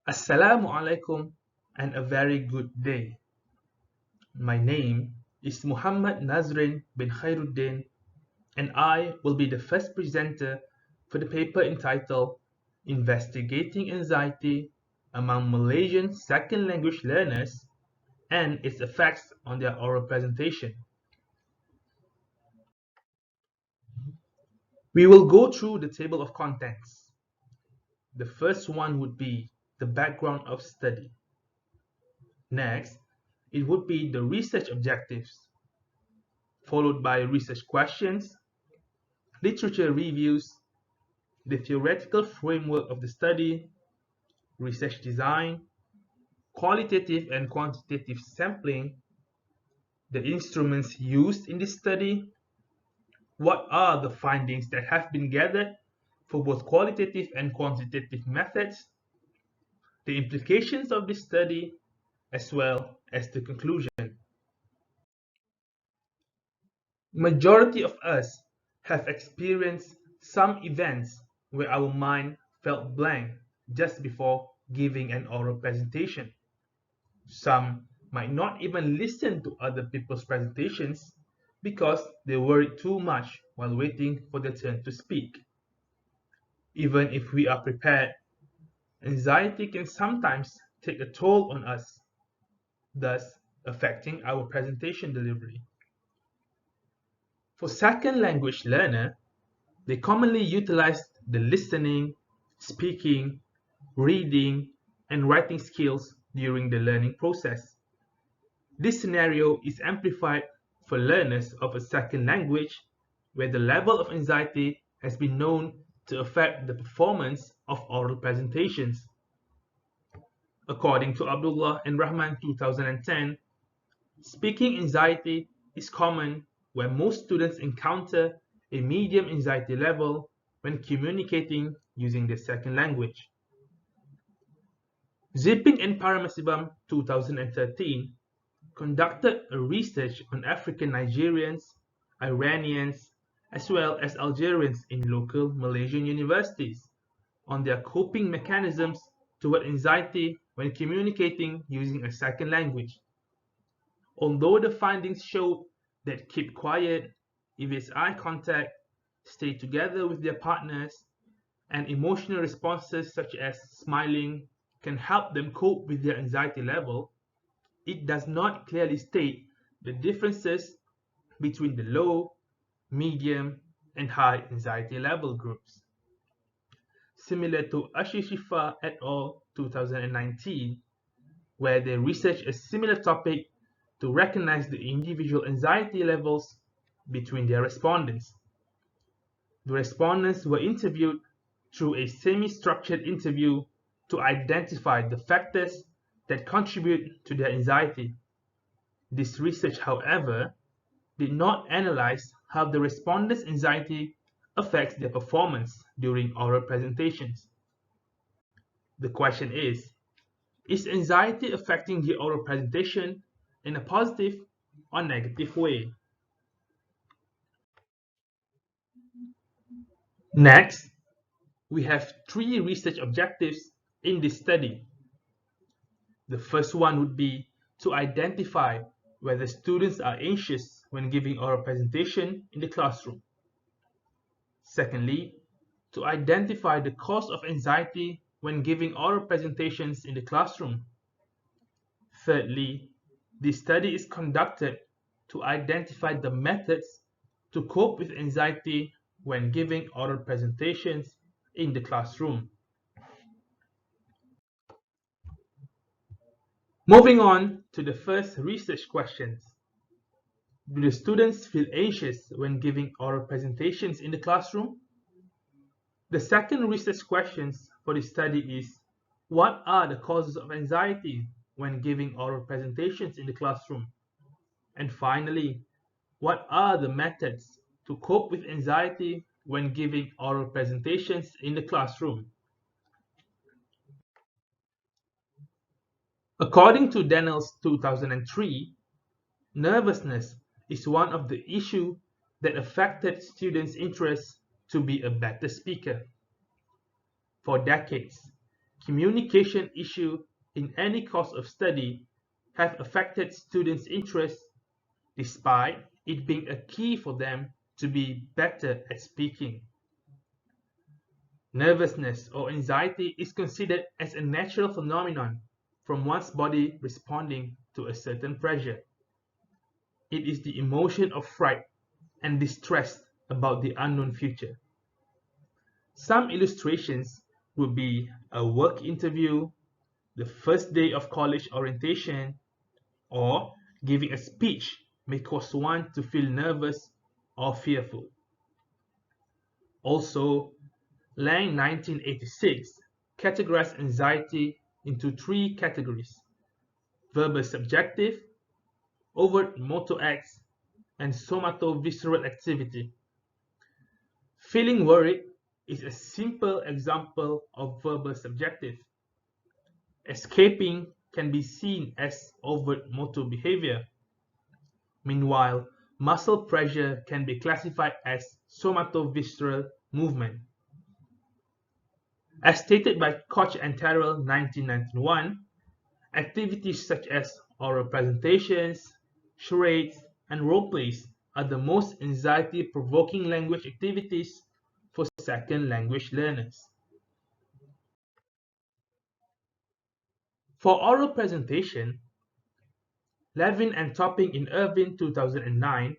Assalamu alaikum and a very good day. My name is Muhammad Nazrin bin Khairuddin and I will be the first presenter for the paper entitled Investigating Anxiety Among Malaysian Second Language Learners and its Effects on Their Oral Presentation. We will go through the table of contents. The first one would be the background of study. Next, it would be the research objectives, followed by research questions, literature reviews, the theoretical framework of the study, research design, qualitative and quantitative sampling, the instruments used in this study, what are the findings that have been gathered for both qualitative and quantitative methods, the implications of this study, as well as the conclusion. Majority of us have experienced some events where our mind felt blank just before giving an oral presentation. Some might not even listen to other people's presentations because they worried too much while waiting for their turn to speak. Even if we are prepared, anxiety can sometimes take a toll on us, thus affecting our presentation delivery. For second language learner, they commonly utilize the listening, speaking, reading, and writing skills during the learning process. This scenario is amplified for learners of a second language where the level of anxiety has been known to affect the performance of oral presentations. According to Abdullah and Rahman 2010, speaking anxiety is common where most students encounter a medium anxiety level when communicating using their second language. Zipping and Parameswamy 2013 conducted a research on African Nigerians, Iranians, as well as Algerians in local Malaysian universities on their coping mechanisms toward anxiety when communicating using a second language. Although the findings showed that keep quiet, evade eye contact, stay together with their partners, and emotional responses such as smiling can help them cope with their anxiety level, it does not clearly state the differences between the low, medium, and high anxiety level groups. Similar to Ashishifa et al. 2019, where they researched a similar topic to recognize the individual anxiety levels between their respondents. The respondents were interviewed through a semi-structured interview to identify the factors that contribute to their anxiety. This research, however, did not analyze how the respondents' anxiety affects their performance during oral presentations. The question is anxiety affecting the oral presentation in a positive or negative way? Next, we have three research objectives in this study. The first one would be to identify whether students are anxious when giving oral presentation in the classroom. Secondly, to identify the cause of anxiety when giving oral presentations in the classroom. Thirdly, this study is conducted to identify the methods to cope with anxiety when giving oral presentations in the classroom. Moving on to the first research questions. Do the students feel anxious when giving oral presentations in the classroom? The second research questions for this study is, what are the causes of anxiety when giving oral presentations in the classroom? And finally, what are the methods to cope with anxiety when giving oral presentations in the classroom? According to Daniels 2003, nervousness is one of the issues that affected students' interest to be a better speaker. For decades, communication issues in any course of study have affected students' interest despite it being a key for them to be better at speaking. Nervousness or anxiety is considered as a natural phenomenon from one's body responding to a certain pressure. It is the emotion of fright and distress about the unknown future. Some illustrations would be a work interview, the first day of college orientation, or giving a speech may cause one to feel nervous or fearful. Also, Lang 1986 categorized anxiety into three categories: verbal subjective, overt motor acts, and somatovisceral activity. Feeling worried is a simple example of verbal subjective. Escaping can be seen as overt motor behavior. Meanwhile, muscle pressure can be classified as somatovisceral movement. As stated by Koch and Terrell 1991, activities such as oral presentations, charades, and role-plays are the most anxiety-provoking language activities for second language learners. For oral presentation, Levin and Topping in Irvine 2009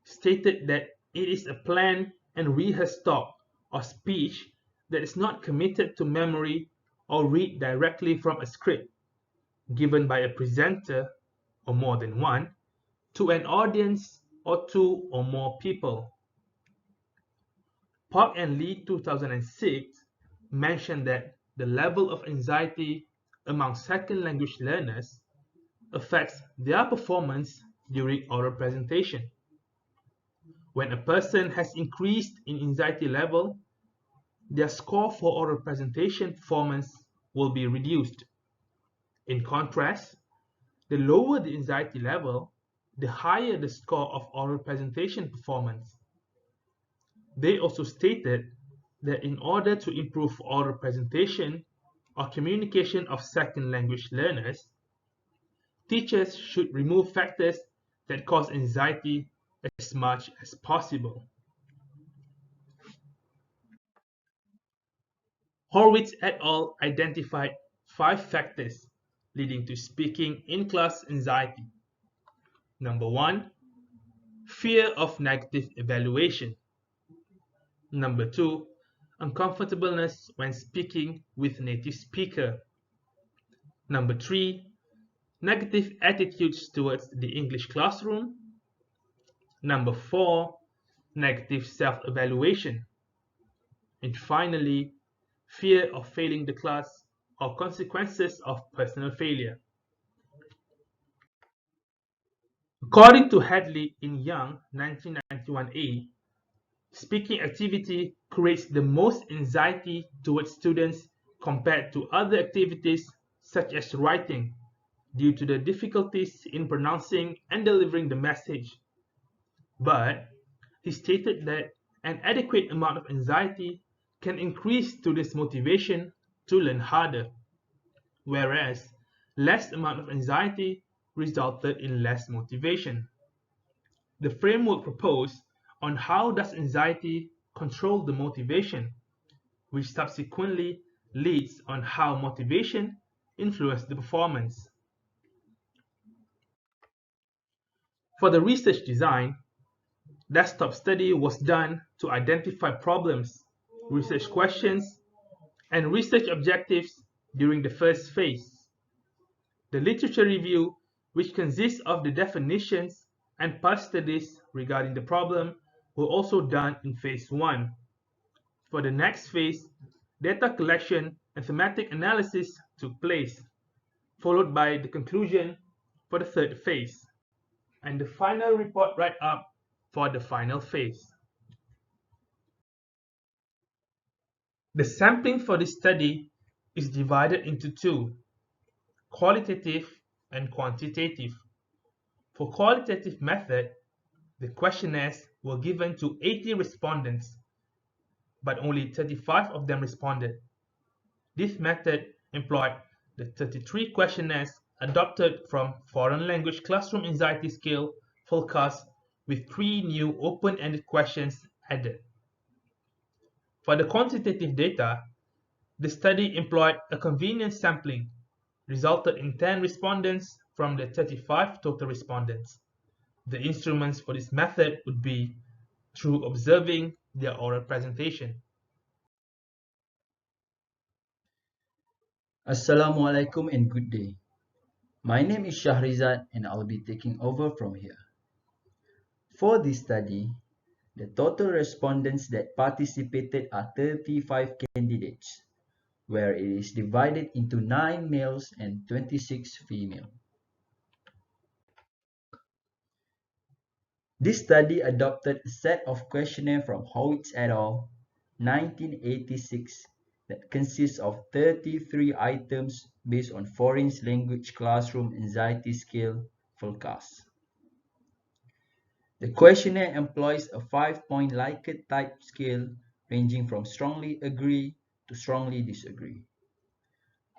stated that it is a planned and rehearsed talk or speech that is not committed to memory or read directly from a script given by a presenter or more than one to an audience or two or more people. Park and Lee 2006 mentioned that the level of anxiety among second language learners affects their performance during oral presentation. When a person has increased in anxiety level, their score for oral presentation performance will be reduced. In contrast, the lower the anxiety level, the higher the score of oral presentation performance. They also stated that in order to improve oral presentation or communication of second language learners, teachers should remove factors that cause anxiety as much as possible. Horwitz et al. Identified 5 factors leading to speaking in class anxiety. Number 1, fear of negative evaluation. Number 2, uncomfortableness when speaking with native speaker. Number 3, negative attitudes towards the English classroom. Number 4, negative self-evaluation. And finally, fear of failing the class or consequences of personal failure. According to Hadley in Young 1991a, speaking activity creates the most anxiety towards students compared to other activities such as writing due to the difficulties in pronouncing and delivering the message. But he stated that an adequate amount of anxiety can increase students' motivation to learn harder, whereas less amount of anxiety resulted in less motivation. The framework proposed on how does anxiety control the motivation, which subsequently leads on how motivation influences the performance. For the research design, desktop study was done to identify problems, research questions, and research objectives during the first phase. The literature review, which consists of the definitions and past studies regarding the problem, were also done in phase 1. For the next phase, data collection and thematic analysis took place, followed by the conclusion for the third phase, and the final report write-up for the final phase. The sampling for this study is divided into two: qualitative and quantitative. For qualitative method, the questionnaires were given to 80 respondents, but only 35 of them responded. This method employed the 33 questionnaires adopted from Foreign Language Classroom Anxiety Scale Fullcast with 3 new open-ended questions added. For the quantitative data, the study employed a convenience sampling, resulted in 10 respondents from the 35 total respondents. The instruments for this method would be through observing their oral presentation. Assalamualaikum and good day. My name is Shahrizad and I'll be taking over from here. For this study, the total respondents that participated are 35 candidates, where it is divided into 9 males and 26 female. This study adopted a set of questionnaire from Howitz et al. 1986 that consists of 33 items based on Foreign Language Classroom Anxiety Scale Fullcast. The questionnaire employs a 5-point Likert type scale ranging from strongly agree to strongly disagree.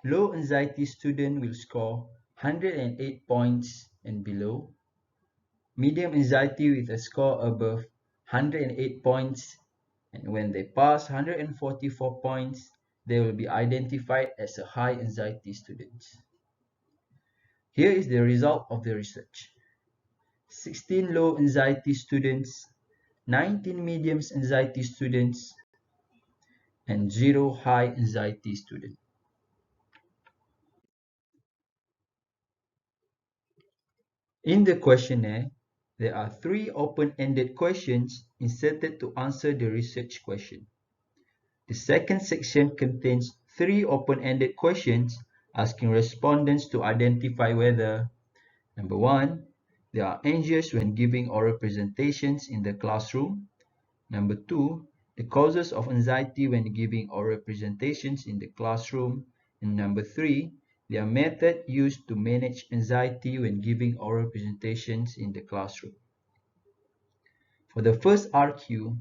Low anxiety student will score 108 points and below. Medium anxiety with a score above 108 points, and when they pass 144 points, they will be identified as a high anxiety student. Here is the result of the research. 16 low anxiety students, 19 medium anxiety students, and 0 high anxiety students. In the questionnaire, there are 3 open-ended questions inserted to answer the research question. The second section contains 3 open-ended questions asking respondents to identify whether: number 1, they are anxious when giving oral presentations in the classroom. Number 2, the causes of anxiety when giving oral presentations in the classroom. And number 3, their method used to manage anxiety when giving oral presentations in the classroom. For the first RQ,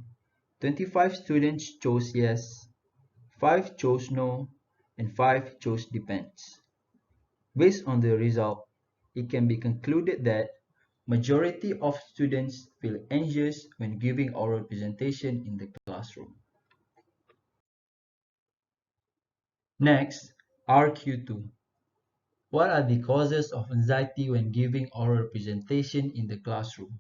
25 students chose yes, 5 chose no, and 5 chose depends. Based on the result, it can be concluded that majority of students feel anxious when giving oral presentation in the classroom. Next, RQ2. What are the causes of anxiety when giving oral presentation in the classroom?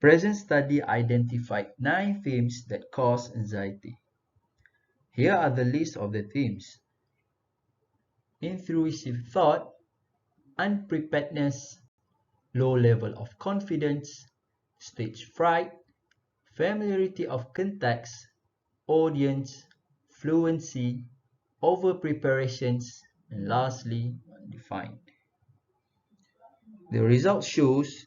Present study identified 9 themes that cause anxiety. Here are the list of the themes: intrusive thought, unpreparedness, low level of confidence, stage fright, familiarity of context, audience, fluency, over-preparations, and lastly, undefined. The result shows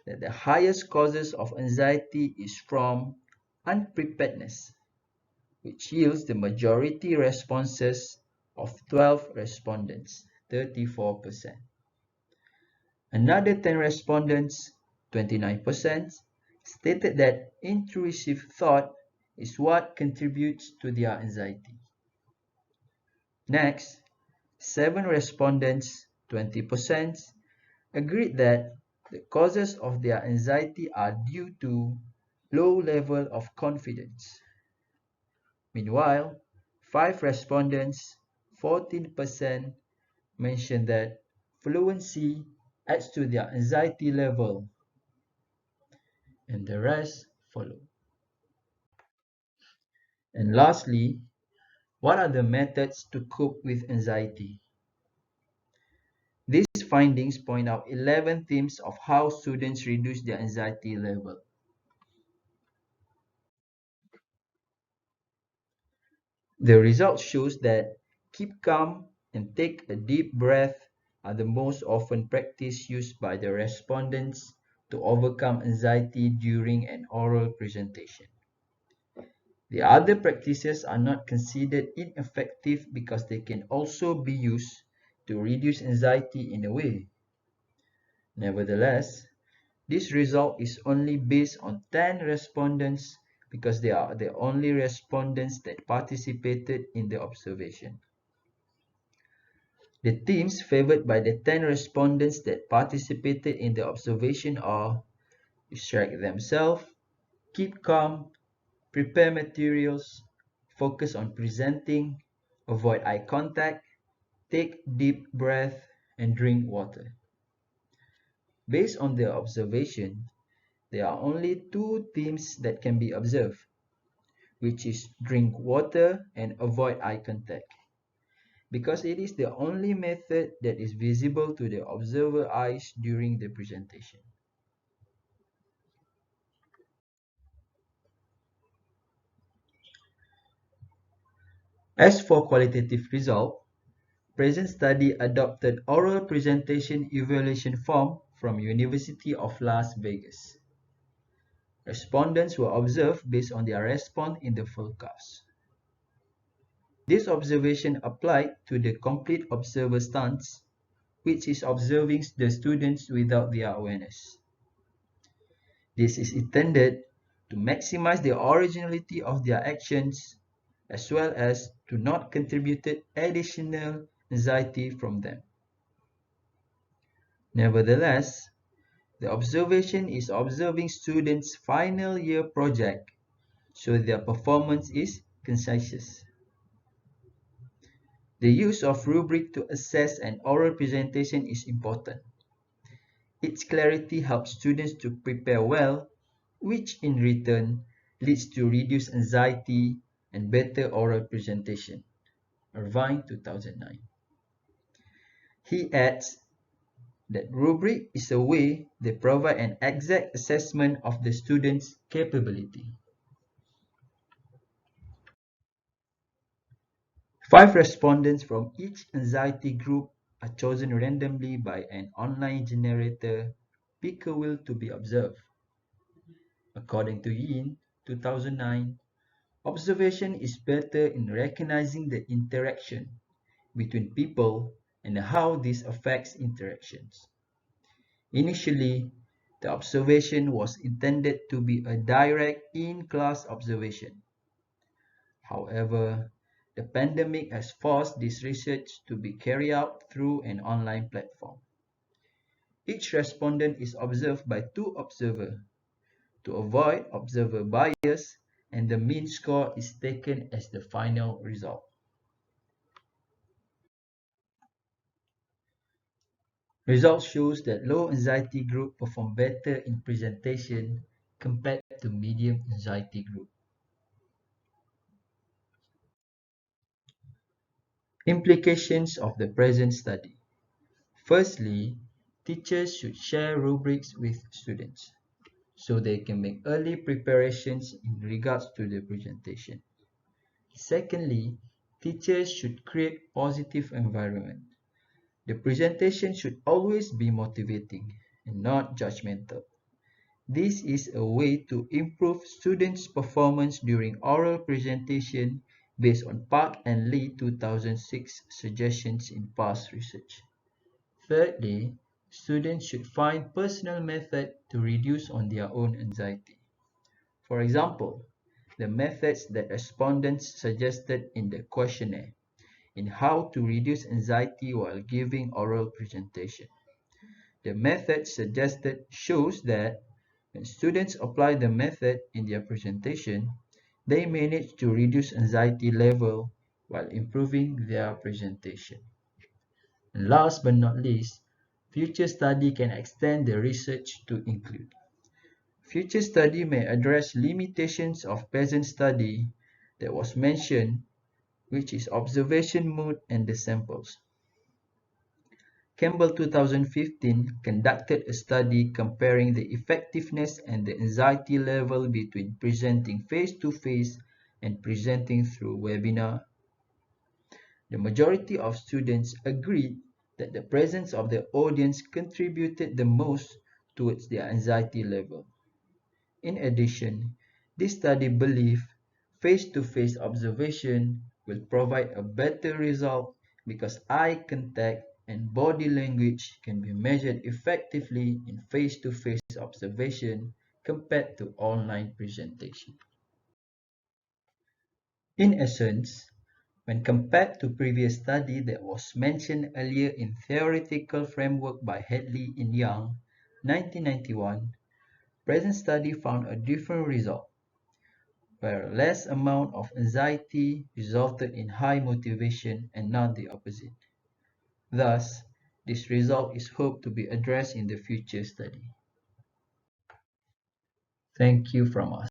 that the highest causes of anxiety is from unpreparedness, which yields the majority responses of 12 respondents, 34%. Another 10 respondents, 29%, stated that intrusive thought is what contributes to their anxiety. Next, 7 respondents, 20%, agreed that the causes of their anxiety are due to low level of confidence. Meanwhile, 5 respondents, 14%, mentioned that fluency adds to their anxiety level, and the rest follow. And lastly, what are the methods to cope with anxiety? These findings point out 11 themes of how students reduce their anxiety level. The result shows that keep calm and take a deep breath are the most often practice used by the respondents to overcome anxiety during an oral presentation. The other practices are not considered ineffective because they can also be used to reduce anxiety in a way. Nevertheless, this result is only based on 10 respondents because they are the only respondents that participated in the observation. The themes favored by the 10 respondents that participated in the observation are distract themselves, keep calm, prepare materials, focus on presenting, avoid eye contact, take deep breath, and drink water. Based on the observation, there are only two themes that can be observed, which is drink water and avoid eye contact, because it is the only method that is visible to the observer eyes during the presentation. As for qualitative result, present study adopted oral presentation evaluation form from University of Las Vegas. Respondents were observed based on their response in the forecast. This observation applied to the complete observer stance, which is observing the students without their awareness. This is intended to maximize the originality of their actions as well as to not contribute additional anxiety from them. Nevertheless, the observation is observing students' final year project, so their performance is concise. The use of rubric to assess an oral presentation is important. Its clarity helps students to prepare well, which in return leads to reduced anxiety and better oral presentation. Irvine, 2009. He adds that rubric is a way they provide an exact assessment of the student's capability. 5 respondents from each anxiety group are chosen randomly by an online generator pick a wheel to be observed. According to Yin, 2009, observation is better in recognizing the interaction between people and how this affects interactions. Initially, the observation was intended to be a direct in-class observation. However, the pandemic has forced this research to be carried out through an online platform. Each respondent is observed by 2 observers to avoid observer bias, and the mean score is taken as the final result. Results shows that low anxiety group perform better in presentation compared to medium anxiety group. Implications of the present study. Firstly, teachers should share rubrics with students so they can make early preparations in regards to the presentation. Secondly, teachers should create positive environment. The presentation should always be motivating and not judgmental. This is a way to improve students' performance during oral presentation based on Park and Lee 2006 suggestions in past research. Thirdly, students should find personal method to reduce on their own anxiety. For example, the methods that respondents suggested in the questionnaire in how to reduce anxiety while giving oral presentation. The method suggested shows that when students apply the method in their presentation, they manage to reduce anxiety level while improving their presentation. And last but not least, future study can extend the research to include. Future study may address limitations of present study that was mentioned, which is observation mode and the samples. Campbell 2015 conducted a study comparing the effectiveness and the anxiety level between presenting face-to-face and presenting through webinar. The majority of students agreed that the presence of the audience contributed the most towards their anxiety level. In addition, this study believed face-to-face observation will provide a better result because eye contact and body language can be measured effectively in face-to-face observation compared to online presentation. In essence, when compared to previous study that was mentioned earlier in Theoretical Framework by Hadley and Young, 1991, present study found a different result, where less amount of anxiety resulted in high motivation and not the opposite. Thus, this result is hoped to be addressed in the future study. Thank you from us.